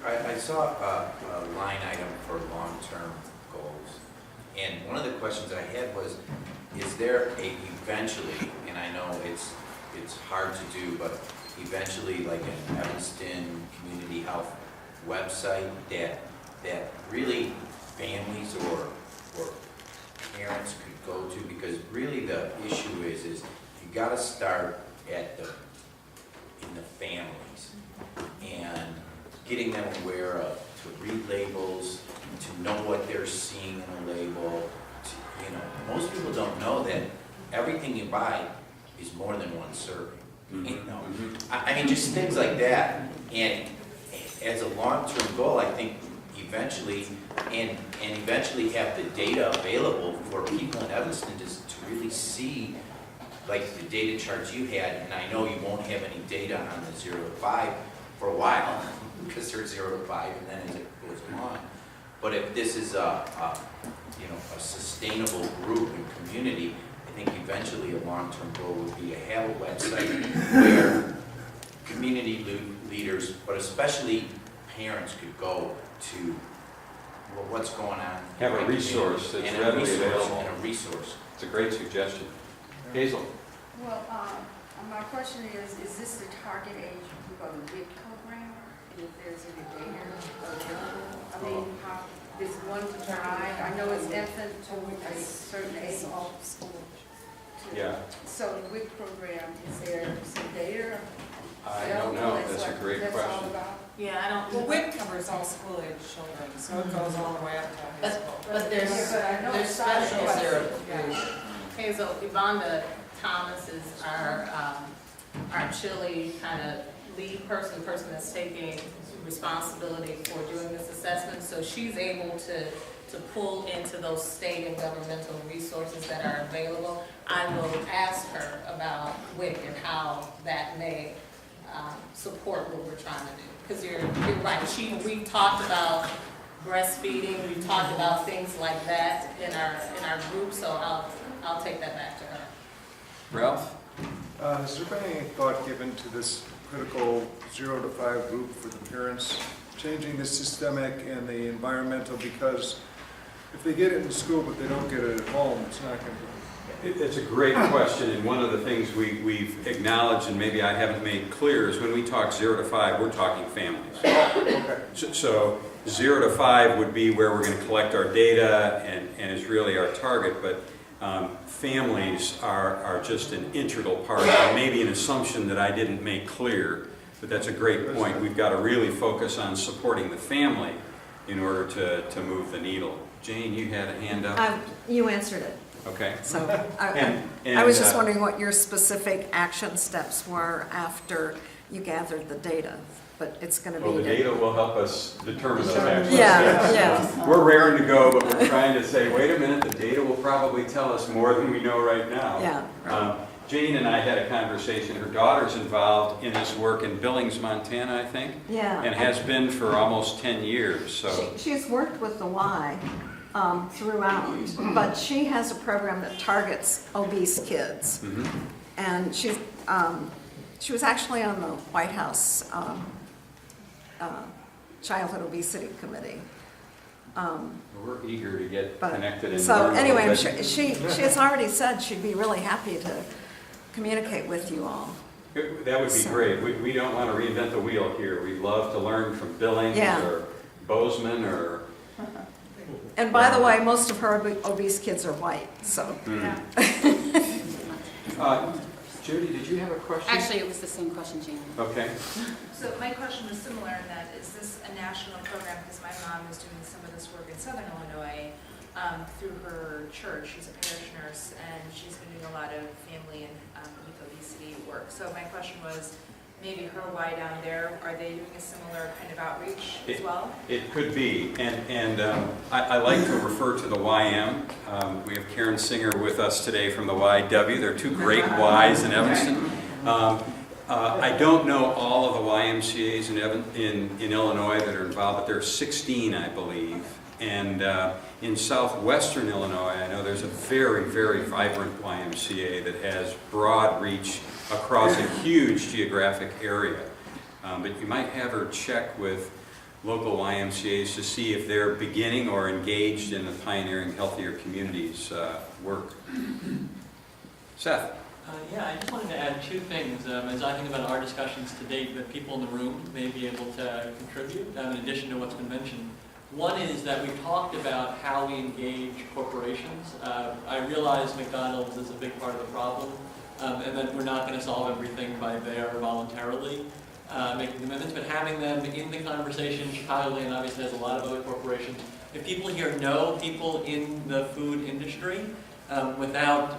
I saw a line item for long-term goals, and one of the questions I had was, is there eventually, and I know it's hard to do, but eventually like an Evanston Community Health website that really families or parents could go to, because really the issue is you got to start in the families and getting them aware of, to read labels, to know what they're seeing in a label. Most people don't know that everything you buy is more than one serving. I mean, just things like that. And as a long-term goal, I think eventually, and eventually have the data available for people in Evanston to really see, like the data charts you had, and I know you won't have any data on the 0 to 5 for a while, because they're 0 to 5, and then as it goes on. But if this is a sustainable group and community, I think eventually a long-term goal would be to have a website where community leaders, but especially parents, could go to what's going on. Have a resource that's readily available. And a resource. It's a great suggestion. Hazel? Well, my question is this the target age for the WIC program? And if there's any data available? I mean, how is 1 to 5? I know it's infant to a certain age. Yeah. So the WIC program, is there some data? I don't know. That's a great that's all question. about? Yeah, I don't. Well, WIC covers all school-age children, so it goes all the way up to high school. But there's Yeah, but I know there's it's not special a zero. question. Hazel, Yvonne Thomas is our Chile kind of lead person that's taking responsibility for doing this assessment. So she's able to pull into those state and governmental resources that are available. I will ask her about WIC and how that may support what we're trying to do. Because you're right. We've talked about breastfeeding. We've talked about things like that in our group. So I'll take that back to her. Ralph? Has there been any thought given to this critical 0 to 5 group for the parents, changing the systemic and the environmental? Because if they get it in school but they don't get it at home, it's not going to be. It's a great question, and one of the things we've acknowledged, and maybe I haven't made clear, is when we talk 0 to 5, we're talking families. Okay. So 0 to 5 would be where we're going to collect our data and is really our target, but families are just an integral part, and maybe an assumption that I didn't make clear, but that's a great point. We've got to really focus on supporting the family in order to move the needle. Jane, you had a hand up? You answered it. Okay. So And I was just wondering what your specific action steps were after you gathered the data, but it's going to be... Well, the data will help us determine those actions. Yeah. We're raring to go, but we're trying to say, wait a minute, the data will probably tell us more than we know right now. Yeah. Jane and I had a conversation. Her daughter's involved in this work in Billings, Montana, I think. Yeah. And has been for almost 10 years. So She's worked with the Y throughout, but she has a program that targets obese kids. Mhm. And she was actually on the White House Childhood Obesity Committee. we're eager to get But, connected. And so learn a anyway, little I'm bit. sure, she has already said she'd be really happy to communicate with you all. That would be So- great. We don't want to reinvent the wheel here. We'd love to learn from Billings Yeah. or Bozeman or... And by the way, most of her obese kids are white, so. Judy, did you have a question? Actually, it was the same question, Jane. Okay. So my question was similar in that, is this a national program? Because my mom is doing some of this work in Southern Illinois through her church. She's a parish nurse, and she's been doing a lot of family and youth obesity work. So my question was, maybe her Y down there, are they doing a similar kind of outreach as well? It could be, and I like to refer to the YM. We have Karen Singer with us today from the YW. There are two great Ys in Evanston. I don't know all of the YMCA's in Illinois that are involved, but there are 16, I believe. And in southwestern Illinois, I know there's a very, very vibrant YMCA that has broad reach across a huge geographic area. But you might have her check with local YMCAs to see if they're beginning or engaged in the Pioneering Healthier Communities work. Seth? Yeah, I just wanted to add two things as I think about our discussions to date that people in the room may be able to contribute in addition to what's been mentioned. One is that we've talked about how we engage corporations. I realize McDonald's is a big part of the problem, and that we're not going to solve everything by there voluntarily making commitments, but having them in the conversation. Chicagoland obviously has a lot of other corporations. If people here know people in the food industry, without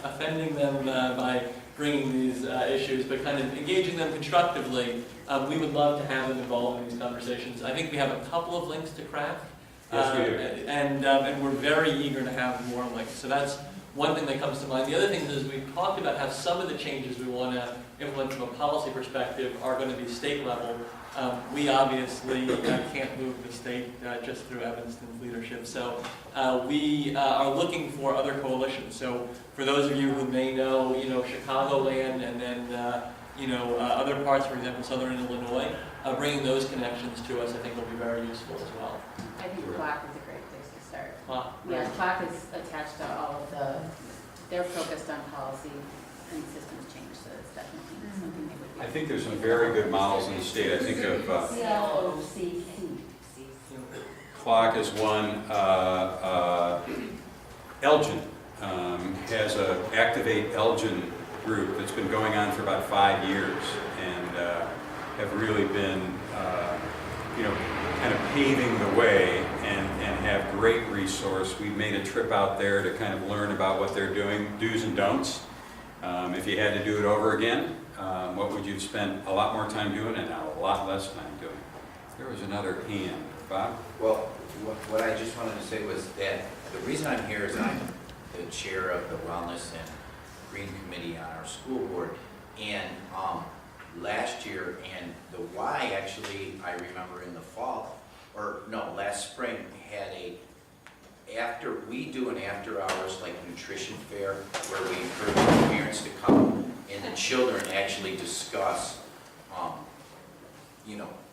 offending them by bringing these issues, but kind of engaging them constructively, we would love to have them involved in these conversations. I think we have a couple of links to Craft, Yes, we do. and we're very eager to have more links. So that's one thing that comes to mind. The other thing is we've talked about how some of the changes we want to implement from a policy perspective are going to be state level. We obviously can't move the state just through Evanston's leadership, so we are looking for other coalitions. So for those of you who may know, Chicagoland, and then other parts, for example, Southern Illinois, bringing those connections to us, I think, will be very useful as well. I think CLOC is a great place to start. CLOC, Yeah, CLOC is attached to all of they're focused on policy and systems change, so it's definitely something they would be. I think there's some very good models in the state. I think of CLOCC. CLOC is one. Elgin has a Activate Elgin group that's been going on for about 5 years and have really been, kind of paving the way and have great resource. We've made a trip out there to kind of learn about what they're doing, do's and don'ts. If you had to do it over again, what would you spend a lot more time doing and a lot less time doing? There was another hand. Bob? Well, what I just wanted to say was that the reason I'm here is I'm the chair of the Wellness and Green Committee on our school board. And last year, and the Y actually, I remember in the fall, or no, last spring, had we do an after hours like nutrition fair where we encourage the parents to come and the children actually discuss,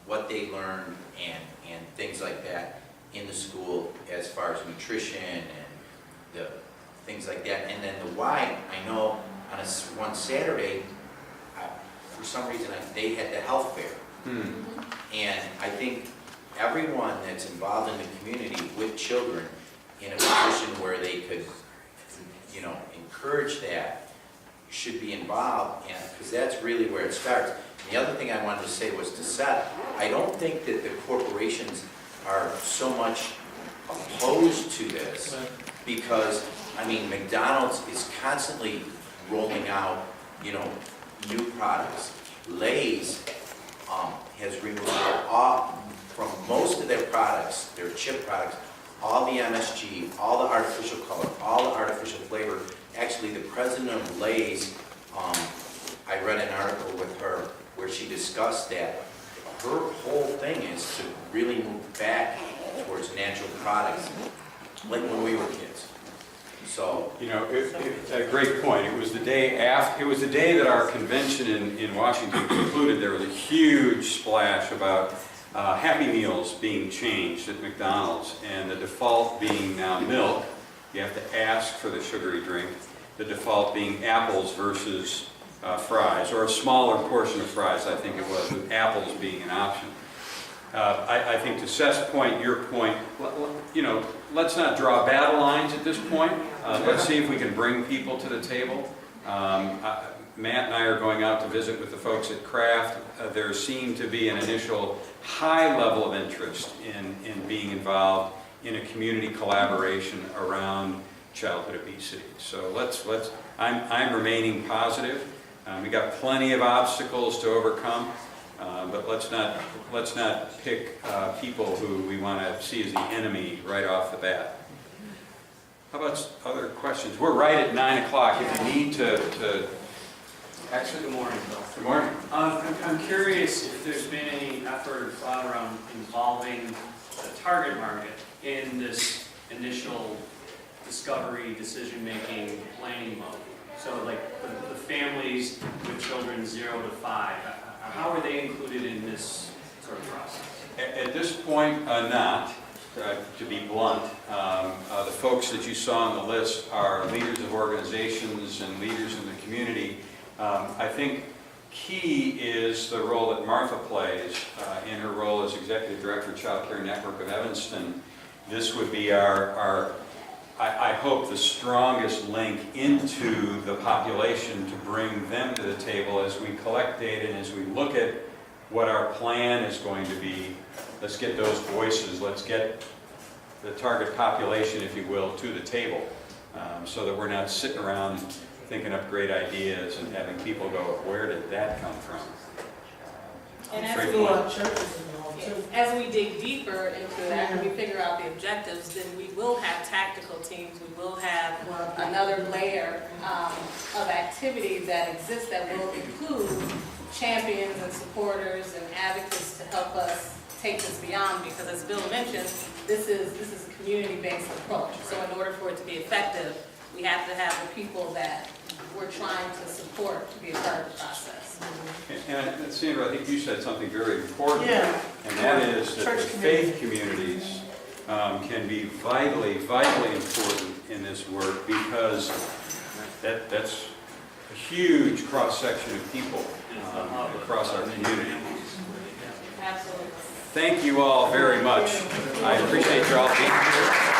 what they learned and things like that in the school as far as nutrition and the things like that. And then the Y, I know on one Saturday, for some reason, they had the health fair. And I think everyone that's involved in the community with children in a position where they could, encourage that should be involved, and because that's really where it starts. And the other thing I wanted to say was to Seth, I don't think that the corporations are so much opposed to this because, McDonald's is constantly rolling out, new products. Lay's has removed from most of their products, their chip products, all the MSG, all the artificial color, all the artificial flavor. Actually, the president of Lay's, I read an article with her where she discussed that her whole thing is to really move back towards natural products, like when we were kids. So, It's a great point. It was the day that our convention in Washington concluded. There was a huge splash about Happy Meals being changed at McDonald's, and the default being now milk. You have to ask for the sugary drink. The default being apples versus fries, or a smaller portion of fries, I think it was, with apples being an option. I think to Seth's point, your point, let's not draw battle lines at this point. Let's see if we can bring people to the table. Matt and I are going out to visit with the folks at Craft. There seemed to be an initial high level of interest in being involved in a community collaboration around childhood obesity. So I'm remaining positive. We got plenty of obstacles to overcome. But let's not pick people who we want to see as the enemy right off the bat. How about other questions? We're right at 9 o'clock. If you need to Actually, good morning, Bill. good morning. I'm curious if there's been any effort or thought around involving the target market in this initial discovery, decision-making, planning mode. So like the families with children 0 to 5, how are they included in this sort of process? At this point, not, to be blunt. The folks that you saw on the list are leaders of organizations and leaders in the community. I think key is the role that Martha plays in her role as Executive Director of Child Care Network of Evanston. This would be I hope, the strongest link into the population to bring them to the table as we collect data and as we look at what our plan is going to be. Let's get those voices, let's get the target population, if you will, to the table so that we're not sitting around thinking up great ideas and having people go, where did that come from? And Straightforward. as we dig deeper into that and we figure out the objectives, then we will have tactical teams, we will have another layer of activity that exists that will include champions and supporters and advocates to help us take this beyond, because as Bill mentioned, this is a community-based approach. So in order for it to be effective, we have to have the people that we're trying to support to be a part of the process. And Sandra, I think you said something very important, Yeah. and that is that Church the faith communities can be vitally important in this work, because that's a huge cross-section of people across our community. Absolutely. Thank you all very much. I appreciate you all being here.